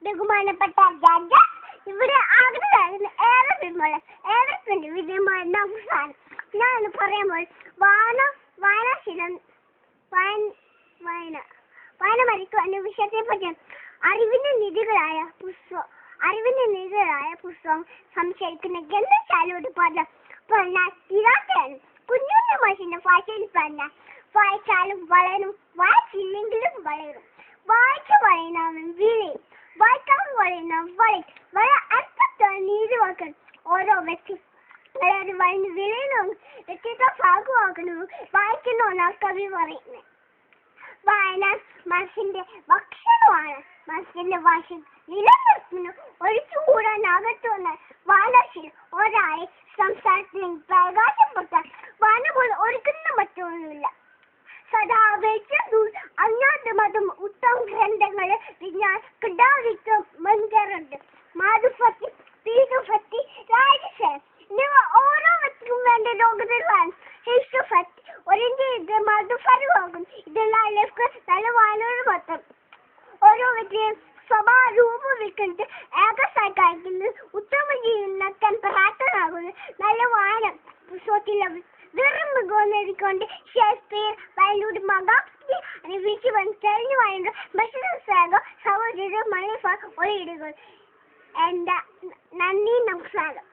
ബഹുമാനപ്പെട്ട ജഡ്ജ ഇവിടെ ആഗ്രഹമായിരുന്നു ഏറെ വിജയമായ നൗസാൻ ഞാൻ പറയുമ്പോൾ വായന മരിക്കും എന്ന വിഷയത്തെ പറ്റി അറിവിന്റെ നിധികളായ പുസ്തകം സംശയിക്കുന്ന ഗ്രന്ഥശാലയോട് പറഞ്ഞാൽ ഇതാക്കെയാണ് കുഞ്ഞുണ്ണി മാഷിന്റെ ഭാഷയിൽ പറഞ്ഞാൽ വായിച്ചാലും വളരും വായിച്ചില്ലെങ്കിലും വളരും വായിച്ചു പറയുന്നവൻ വിളയും വായിക്കാൻ പറയുന്നവൻ വളയും വളരെ അർത്ഥത്തോടെ നീതി വാക്കണം ഓരോ വ്യക്തി വളർന്ന് വിളയുന്നതും വ്യക്തിത്വ ഭാഗമാക്കണമെന്നും വായിക്കണമെന്നാണ് കവി പറയുന്നത്. വായന മനസ്സിന്റെ ഭക്ഷണമാണ്. മനസ്സിന്റെ ഭാഷ നിലനിർത്തുന്നു ഒഴിച്ചുകൂടാനാകത്തുന്ന വായനാശീലം ഒരാളെ സംസാരത്തിന് പ്രകാശപ്പെടുത്താൻ വായന പോലെ ഒരുക്കുന്ന മറ്റൊന്നുമില്ല. സദാ അജ്ഞാത മതം ഉത്തമ ഗ്രന്ഥങ്ങള് വിജ്ഞാന കിടാവിക്കം മഞ്ചറുണ്ട് മാധുഭക്തി പീഠഭക്തി രാജസേന നിങ്ങൾ ഓരോ വ്യക്തിക്കും വേണ്ട ലോകത്തിൽ ഹിഷ്ടഭക്തി ഒരിന്റെ ഇത് മധുഫലമാകും. ഇതെല്ലാം നല്ല വായനയുടെ മൊത്തം ഓരോ വ്യക്തിയും സ്വഭാവരൂപം വിൽക്കുന്നത് ഏകസായിക്കുന്നത് ഉത്തമ ജീവിതം നടത്താൻ പ്രാപ്തനാകുന്നത് നല്ല വായന പുസ്തകത്തിലെ വെറും മികവെന്നതുകൊണ്ട് ഷേക്സ്പിയർ വയലൂർ മഹാത്മി വിളിച്ചു വന്ന് തെളിഞ്ഞു വായുണ്ട് ഭക്ഷണ സഹോദര മണിഫ ഒരിടുകൾ. എന്താ നന്ദി നമസ്കാരം.